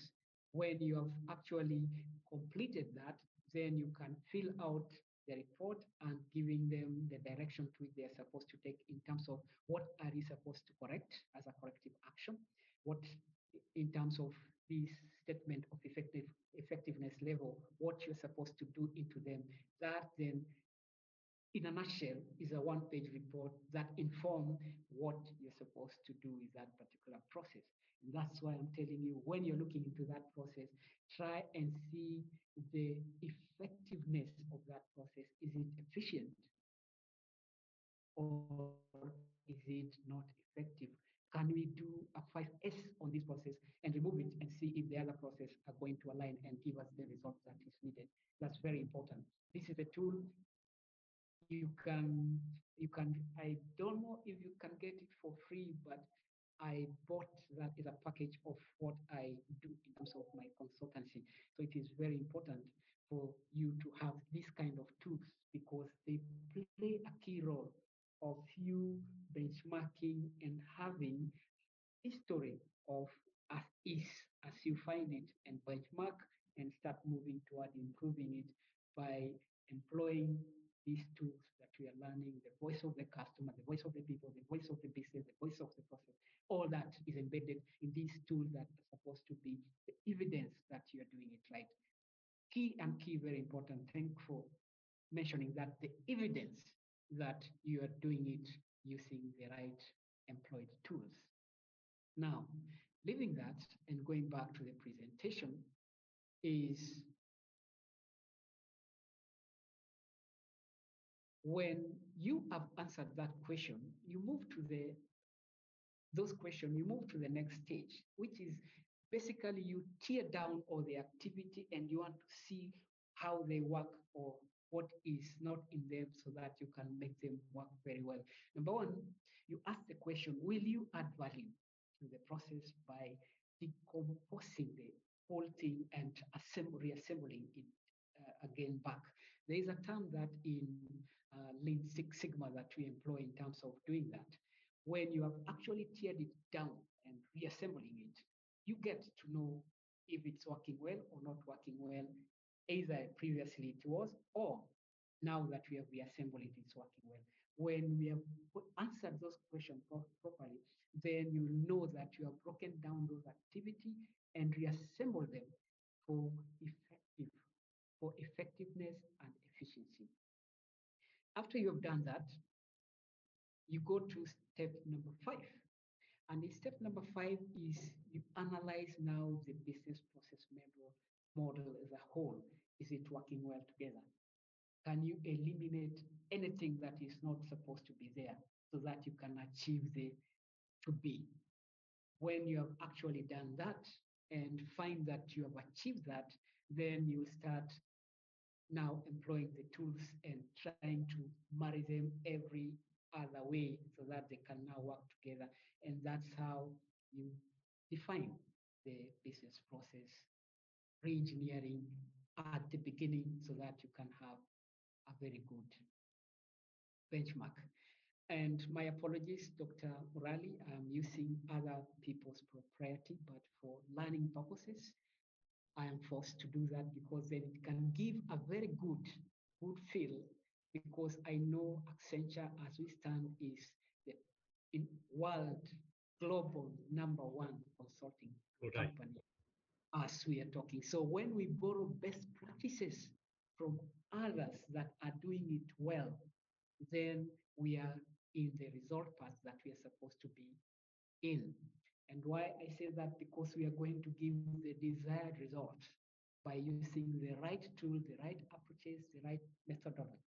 When you have actually completed that, then you can fill out the report and giving them the direction to which they are supposed to take in terms of what are you supposed to correct as a corrective action, what in terms of this statement of effectiveness level, what you're supposed to do into them. That then, in a nutshell, is a one-page report that informs what you're supposed to do with that particular process. And that's why I'm telling you, when you're looking into that process, try and see the effectiveness of that process. Is it efficient or is it not effective? Can we do a 5S on this process and remove it and see if the other process are going to align and give us the result that is needed? That's very important. This is a tool you can, I don't know if you can get it for free, but I bought that as a package of what I do in terms of my consultancy. So it is very important for you to have this kind of tools because they play a key role of you benchmarking and having history of as is as you find it and benchmark and start moving toward improving it by employing these tools that we are learning, the voice of the customer, the voice of the people, the voice of the business, the voice of the process. All that is embedded in these tools that are supposed to be the evidence that you are doing it right. Key, very important. Thank you for mentioning that, the evidence that you are doing it using the right employed tools. Now, leaving that and going back to the presentation is when you have answered that question, you move to you move to the next stage, which is basically you tear down all the activity and you want to see how they work or what is not in them so that you can make them work very well. Number one, you ask the question, will you add value to the process by decomposing the whole thing and reassembling it again back? There is a term that in Lean Six Sigma that we employ in terms of doing that. When you have actually teared it down and reassembling it, you get to know if it's working well or not working well, either previously it was or now that we have reassembled it, it's working well. When we have answered those questions properly, then you know that you have broken down those activity and reassembled them for effectiveness and efficiency. After you have done that, you go to step number 5. And the step number 5 is you analyze now the business process model as a whole. Is it working well together? Can you eliminate anything that is not supposed to be there so that you can achieve the to be? When you have actually done that and find that you have achieved that, then you start now employing the tools and trying to marry them every other way so that they can now work together. And that's how you define the business process re-engineering at the beginning so that you can have a very good benchmark. And my apologies, Dr. Murali, I'm using other people's propriety, but for learning purposes, I am forced to do that because then it can give a very good feel, because I know Accenture as we stand is the in world global #1 consulting company as we are talking. So when we borrow best practices from others that are doing it well, then we are in the result path that we are supposed to be in. And why I say that, because we are going to give the desired result by using the right tool, the right approaches, the right methodology.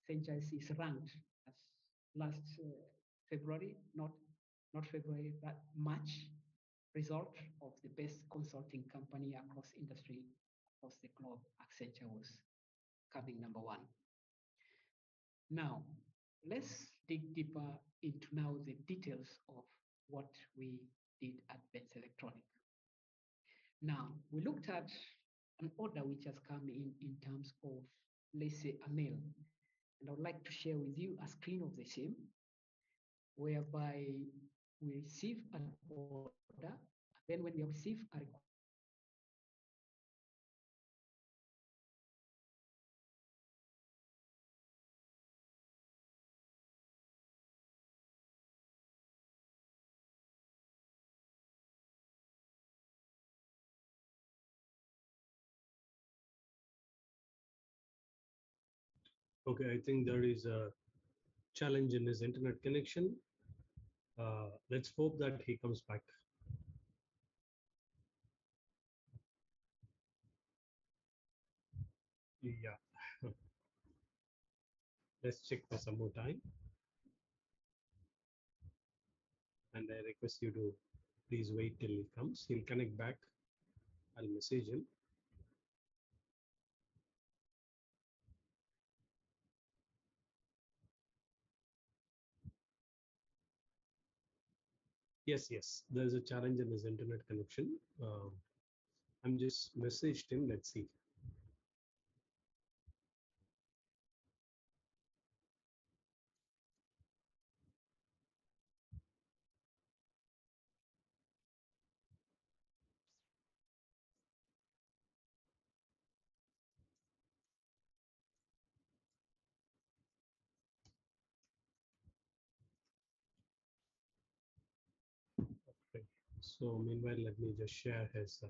Accenture is ranked as last February, not February, but March, result of the best consulting company across industry, across the globe. Accenture was coming #1. Now, let's dig deeper into now the details of what we did at Benz Electronic. Now, we looked at an order which has come in terms of, let's say, a mail. And I would like to share with you a screen of the same, whereby we receive an order, and then when we receive a request, Okay, I think there is a challenge in his internet connection. Let's hope that he comes back. Yeah. Let's check this some more time. And I request you to please wait till he comes. He'll connect back. I'll message him. Yes, there's a challenge in his internet connection. I'm just messaged him. Let's see. Okay. So meanwhile, let me just share his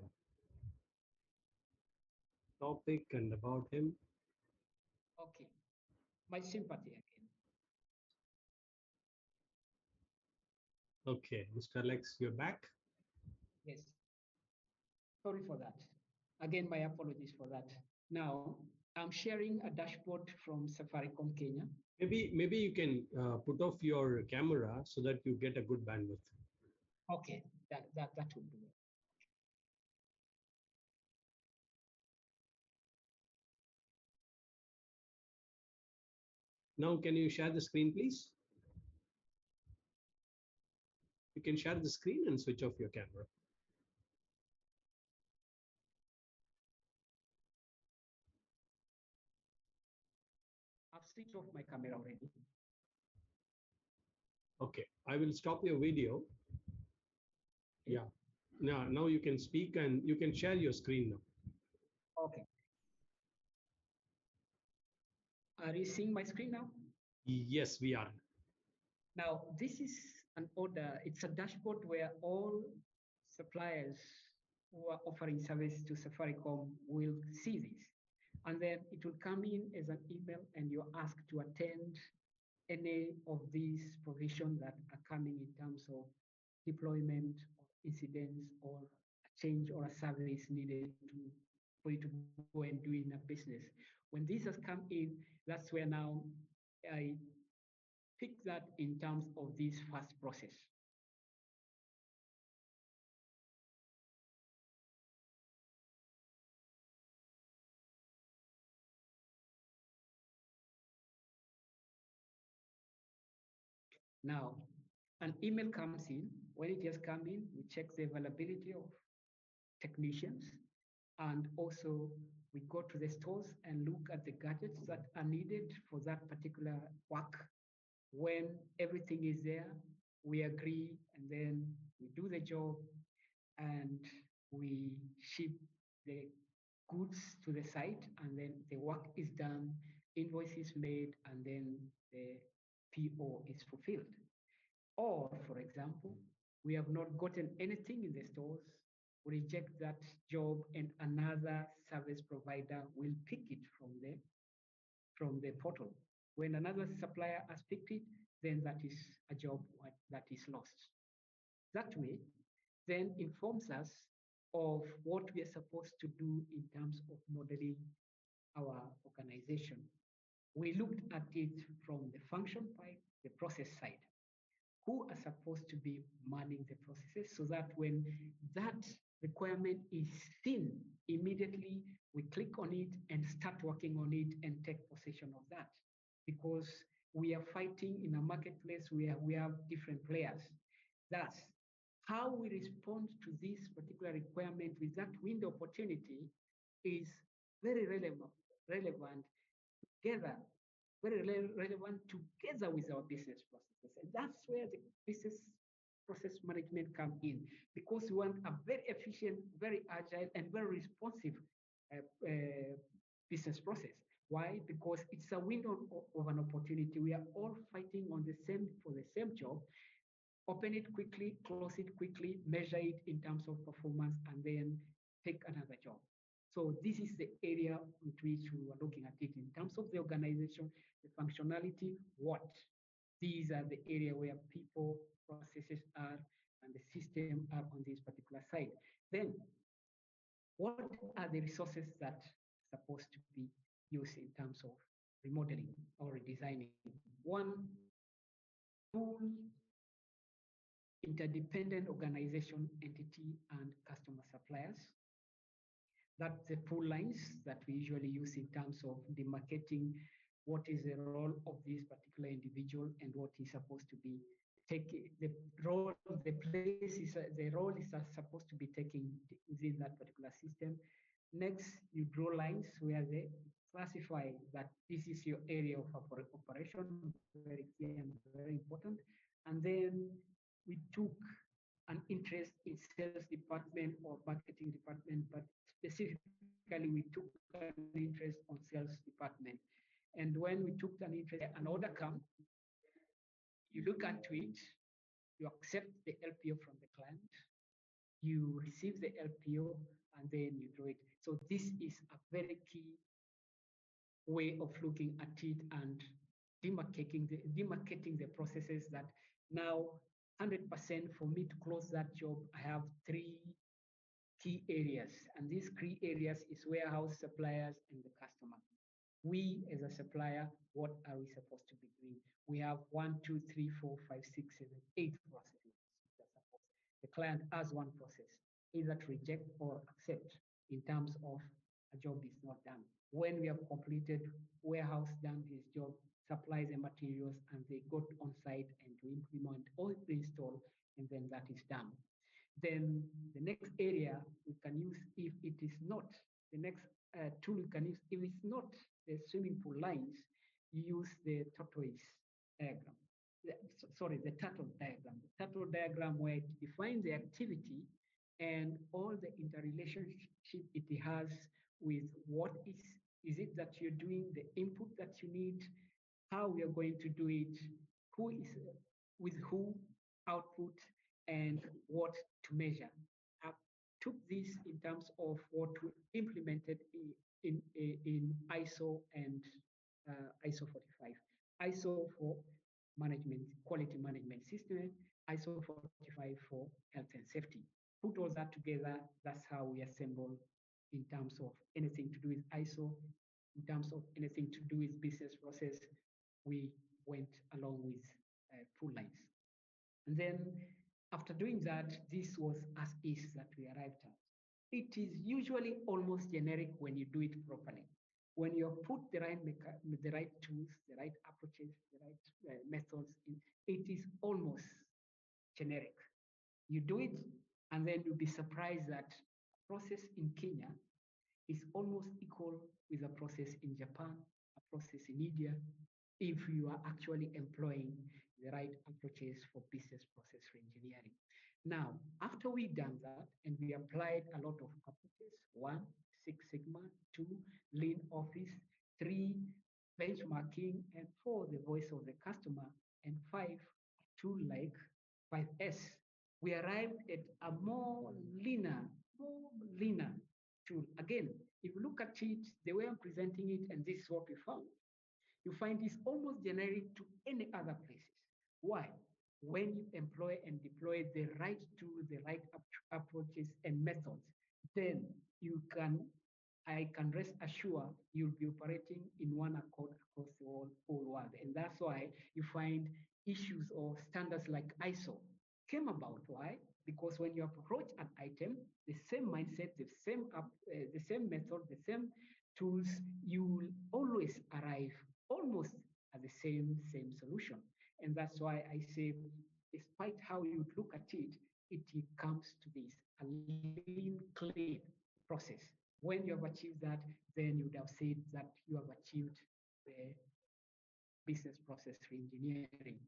topic and about him. okay, my sympathy again. Okay, Mr. Alex, you're back. Yes. Sorry for that. Again, my apologies for that. Now, I'm sharing a dashboard from Safaricom Kenya. Maybe you can put off your camera so that you get a good bandwidth. Okay, that will do it. Now, can you share the screen, please? You can share the screen and switch off your camera. I've switched off my camera already. Okay, I will stop your video. Yeah. Now you can speak and you can share your screen now. Okay. Are you seeing my screen now? Yes, we are. Now, this is an order. It's a dashboard where all suppliers who are offering service to Safaricom will see this. And then it will come in as an email and you're asked to attend any of these provisions that are coming in terms of deployment or incidents or a change or a service needed for you to go and do in a business. When this has come in, that's where now I pick that in terms of this first process. Now, an email comes in. When it has come in, we check the availability of technicians, and also we go to the stores and look at the gadgets that are needed for that particular work. When everything is there, we agree, and then we do the job, and we ship the goods to the site, and then the work is done, invoice is made, and then the PO is fulfilled. Or, for example, we have not gotten anything in the stores, we reject that job, and another service provider will pick it from the portal. When another supplier has picked it, then that is a job that is lost. That way, then informs us of what we are supposed to do in terms of modeling our organization. We looked at it from the function side, the process side. Who are supposed to be manning the processes so that when that requirement is seen, immediately we click on it and start working on it and take possession of that. Because we are fighting in a marketplace where we have different players. Thus, how we respond to this particular requirement with that window opportunity is very relevant together, relevant together with our business processes. And that's where the business process management come in, because we want a very efficient, very agile, and very responsive business process. Why? Because it's a window of an opportunity. We are all fighting on for the same job. Open it quickly, close it quickly, measure it in terms of performance, and then take another job. So this is the area in which we are looking at it in terms of the organization, the functionality, what. These are the area where people, processes are, and the system are on this particular side. Then, what are the resources that are supposed to be used in terms of remodeling or redesigning? One, tool, interdependent organization, entity, and customer suppliers. That's the pool lines that we usually use in terms of demarcating what is the role of this particular individual and what is supposed to be taking, the role, the place is, the role is supposed to be taken within that particular system. Next, you draw lines where they classify that this is your area of operation, very clear and very important. And then we took an interest in sales department or marketing department, but specifically we took an interest on sales department. And when we took an interest, an order comes, you look into it, you accept the LPO from the client, you receive the LPO, and then you draw it. So this is a very key way of looking at it and demarcating the processes that now 100% for me to close that job, I have 3 key areas. And these 3 areas is warehouse, suppliers, and the customer. We as a supplier, what are we supposed to be doing? We have 1, 2, 3, 4, 5, 6, 7, 8 processes. The client has one process, either to reject or accept in terms of a job is not done. When we have completed, warehouse done his job, supplies the materials, and they got on site and to implement or install, and then that is done. Then the next area we can use, if it is not, the next tool we can use, if it's not the swimming pool lines, you use the tortoise diagram. Sorry, the turtle diagram. The turtle diagram where it defines the activity and all the interrelationship it has with what is it that you're doing, the input that you need, how we are going to do it, who is with who, output, and what to measure. I took this in terms of what we implemented in ISO and ISO 45. ISO for management, quality management system, ISO 45 for health and safety. Put all that together, that's how we assemble in terms of anything to do with ISO, in terms of anything to do with business process, we went along with full lines. And then after doing that, this was as is that we arrived at. It is usually almost generic when you do it properly. When you put the right tools, the right approaches, the right methods, it is almost generic. You do it, and then you'll be surprised that process in Kenya is almost equal with a process in Japan, a process in India, if you are actually employing the right approaches for business process reengineering. Now, after we done that and we applied a lot of approaches, 1, Six Sigma, 2, Lean Office, 3, benchmarking, and 4, the voice of the customer, and 5, tool like 5S, we arrived at a more leaner tool. Again, if you look at it, the way I'm presenting it, and this is what we found, you find it's almost generic to any other places. Why? When you employ and deploy the right tools, the right approaches and methods, then I can rest assured you'll be operating in one accord across the whole world. And that's why you find issues or standards like ISO came about. Why? Because when you approach an item, the same mindset, the same method, the same tools, you will always arrive almost at the same solution. And that's why I say, despite how you look at it, it comes to this, a lean, clean process. When you have achieved that, then you would have said that you have achieved the business process reengineering.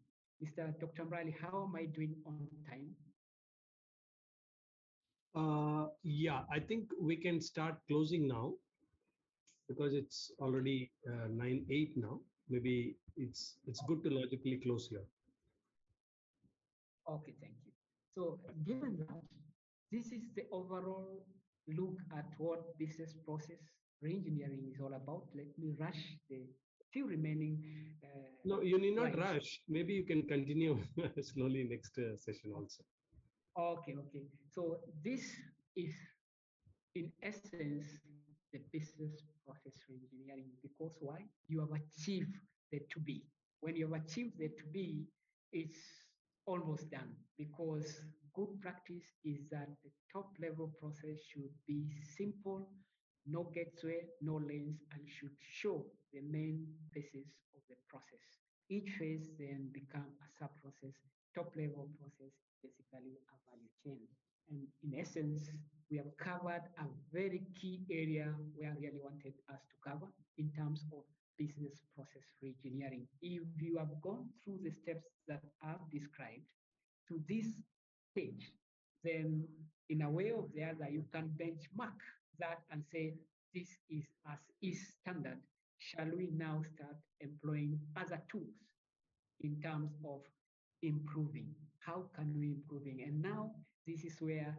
Mr. Dr. Mrali, how am I doing on time? Yeah, I think we can start closing now because it's already 9:08 now. Maybe it's good to logically close here. Okay, thank you. So given that, this is the overall look at what business process reengineering is all about. Let me rush the few remaining. No, you need not rush. Maybe you can continue slowly next session also. Okay. So this is, in essence, the business process reengineering, because why? You have achieved the to be. When you have achieved the to be, it's almost done, because good practice is that the top level process should be simple, no gateway, no lanes, and should show the main phases of the process. Each phase then become a sub-process. Top level process, basically a value chain. And in essence, we have covered a very key area where I really wanted us to cover in terms of business process reengineering. If you have gone through the steps that I've described to this stage, then in a way or the other, you can benchmark that and say, this is as is standard. Shall we now start employing other tools in terms of improving? How can we improving? And now this is where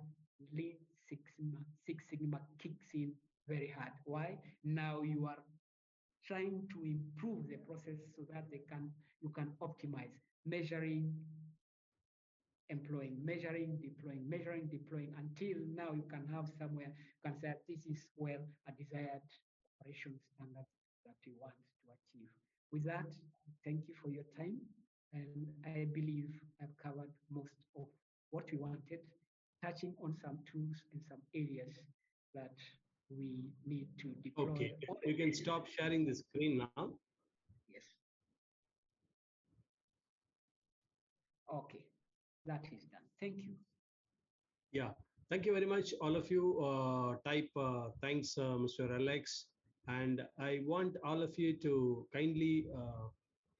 Lean Six Sigma kicks in very hard. Why? Now you are trying to improve the process so that you can optimize, measuring, employing, measuring, deploying, until now you can have somewhere you can say this is well a desired operation standard that you want to achieve. With that, thank you for your time. And I believe I've covered most of what we wanted, touching on some tools and some areas that we need to deploy. Okay, you can stop sharing the screen now. Yes. Okay, that is done. Thank you. Yeah, thank you very much, all of you. Type thanks, Mr. Alex. And I want all of you to kindly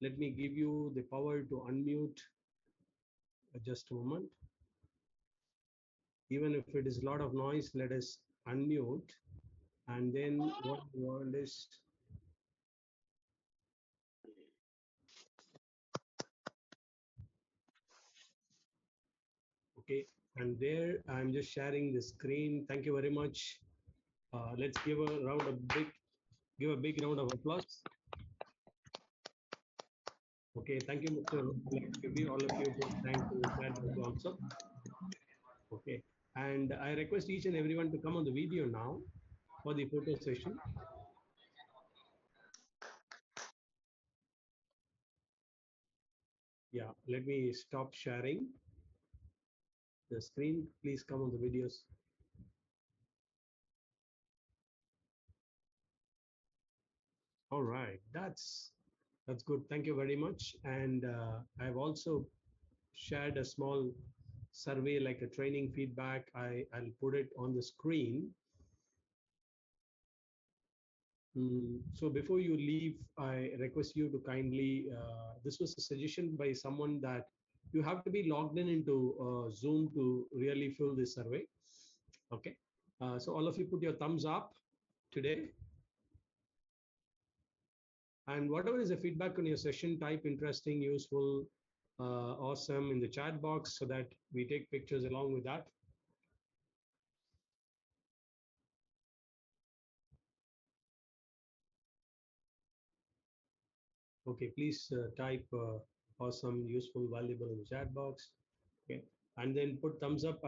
let me give you the power to unmute. Just a moment. Even if it is a lot of noise, let us unmute. And then what we want is, okay, and there I'm just sharing the screen. Thank you very much. Let's give a big round of applause. Okay, thank you, Mr. Alex. All of you put thanks in the chat box also. Okay, and I request each and everyone to come on the video now for the photo session. Yeah, let me stop sharing the screen. Please come on the videos. All right, that's good. Thank you very much. And I've also shared a small survey, like a training feedback. I'll put it on the screen. So before you leave, I request you to kindly, this was a suggestion by someone that you have to be logged in into Zoom to really fill this survey. Okay. So all of you put your thumbs up today. And whatever is the feedback on your session, type interesting, useful, awesome in the chat box so that we take pictures along with that. Okay, please type awesome, useful, valuable in the chat box. Okay, and then put thumbs up.